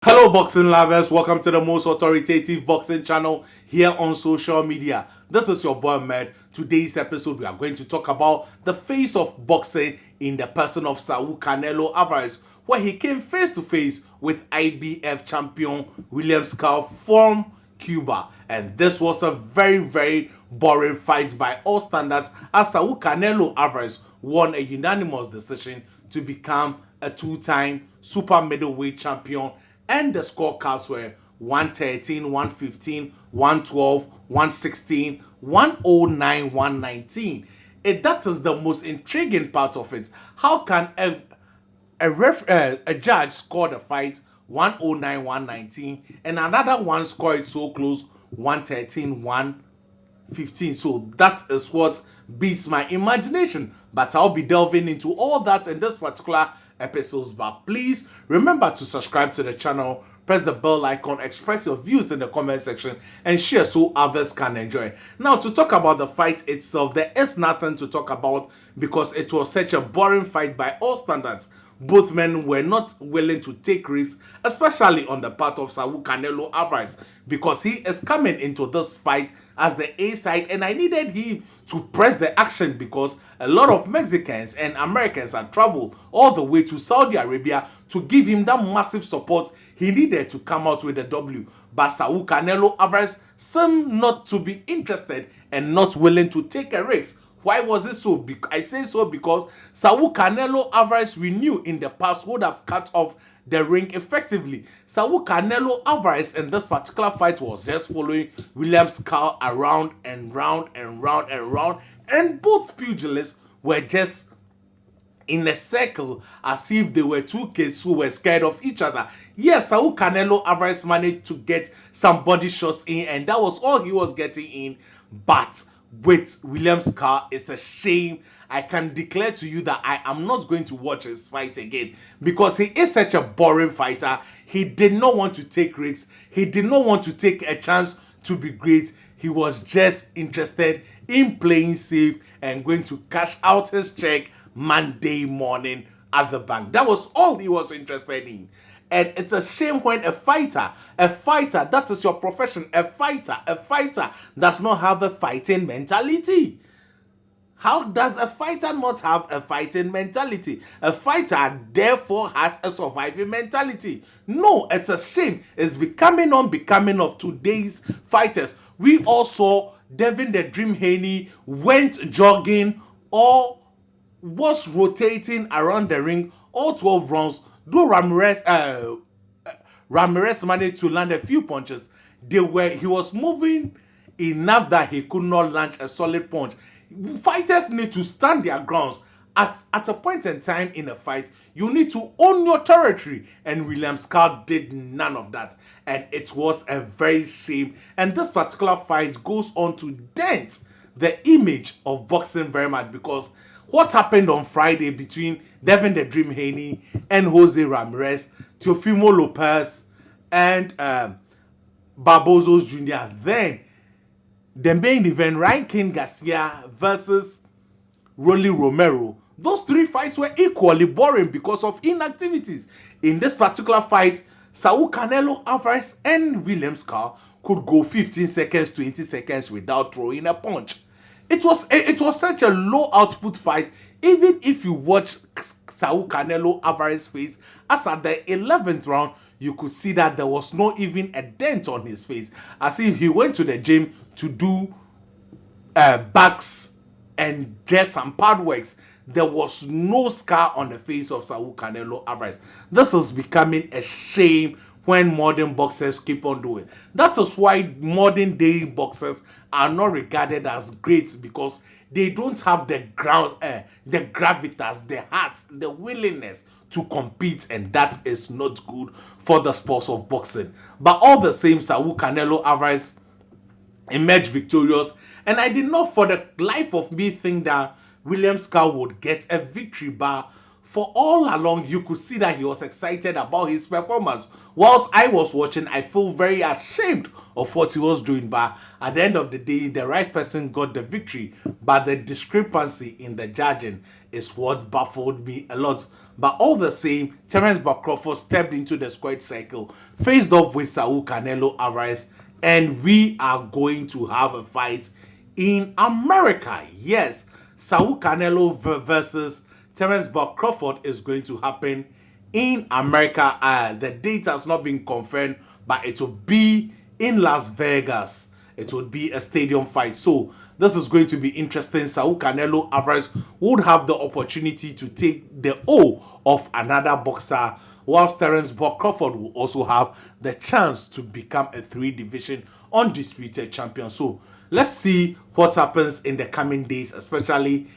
Hello boxing lovers, welcome to the most authoritative boxing channel here on social media. This is your boy Med. Today's episode we are going to talk about the face of boxing in the person of Saul Canelo Alvarez, where he came face to face with IBF champion William Scull from Cuba. And this was a very boring fight by all standards, as Saul Canelo Alvarez won a unanimous decision to become a two-time super middleweight champion, and the scorecards were 113, 115, 112, 116, 109, 119. That is the most intriguing part of it. How can a judge score the fight 109, 119 and another one score it so close 113, 115? So that is what beats my imagination. But I'll be delving into all that in this particular episodes. But please remember to subscribe to the channel, press the bell icon, express your views in the comment section, and share so others can enjoy. Now, to talk about the fight itself, there is nothing to talk about because it was such a boring fight by all standards. Both men were not willing to take risks, especially on the part of Saul Canelo Alvarez, because he is coming into this fight as the A side, and I needed him to press the action because a lot of Mexicans and Americans had traveled all the way to Saudi Arabia to give him that massive support he needed to come out with a W. But Saul Canelo Alvarez seemed not to be interested and not willing to take a risk. Why was it so? I say so because Saul Canelo Alvarez, we knew in the past, would have cut off the ring effectively. Saul Canelo Alvarez in this particular fight was just following William Scull around and round and round and round, and both pugilists were just in a circle as if they were two kids who were scared of each other. Yes, Saul Canelo Alvarez managed to get some body shots in, and that was all he was getting in. But with William Scull, it's a shame. I can declare to you that I am not going to watch his fight again because he is such a boring fighter. He did not want to take risks. He did not want to take a chance to be great. He was just interested in playing safe and going to cash out his check Monday morning at the bank. That was all he was interested in. And it's a shame when a fighter, that is your profession, a fighter does not have a fighting mentality. How does a fighter not have a fighting mentality? A fighter therefore has a surviving mentality. No, it's a shame. It's becoming of today's fighters. We all saw Devin the Dream Haney went jogging or was rotating around the ring all 12 rounds. Though Ramirez managed to land a few punches, he was moving enough that he could not launch a solid punch. Fighters need to stand their grounds. At a point in time in a fight, you need to own your territory, and William Scull did none of that, and it was a very shame. And this particular fight goes on to dent the image of boxing very much, because what happened on Friday between Devin the Dream Haney and Jose Ramirez, Teofimo Lopez, and Barboza Jr., then the main event, Ryan King Garcia versus Rolly Romero, those three fights were equally boring because of inactivities. In this particular fight, Saul Canelo Alvarez and William Scull could go 15 seconds, 20 seconds without throwing a punch. It was such a low output fight. Even if you watch Saul Canelo Alvarez's face, as at the 11th round, you could see that there was not even a dent on his face, as if he went to the gym to do backs and just some pad works. There was no scar on the face of Saul Canelo Alvarez. This is becoming a shame when modern boxers keep on doing. That is why modern day boxers are not regarded as great, because they don't have the gravitas, the heart, the willingness to compete, and that is not good for the sports of boxing. But all the same, Saul Canelo Alvarez emerged victorious, and I did not for the life of me think that William Scull would get a victory. But for all along, you could see that he was excited about his performance. Whilst I was watching, I feel very ashamed of what he was doing. But at the end of the day, the right person got the victory. But the discrepancy in the judging is what baffled me a lot. But all the same, Terence Crawford stepped into the squared circle, faced off with Scull, Canelo, Alvarez, and we are going to have a fight in America. Yes, Scull Canelo versus Terence Crawford is going to happen in America. The date has not been confirmed, but it will be in Las Vegas. It would be a stadium fight. So this is going to be interesting. Scull Canelo Alvarez would have the opportunity to take the O of another boxer, whilst Terence Crawford will also have the chance to become a 3-division undisputed champion. So let's see what happens in the coming days, especially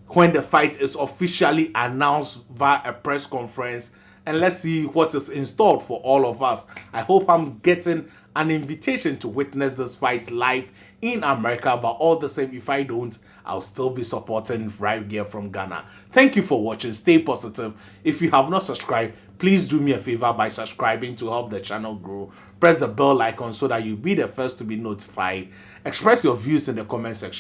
when the fight is officially announced via a press conference, and let's see what is installed for all of us. I hope I'm getting an invitation to witness this fight live in America, but all the same, if I don't, I'll still be supporting right here from Ghana. Thank you for watching. Stay positive. If you have not subscribed, please do me a favor by subscribing to help the channel grow. Press the bell icon so that you'll be the first to be notified. Express your views in the comment section.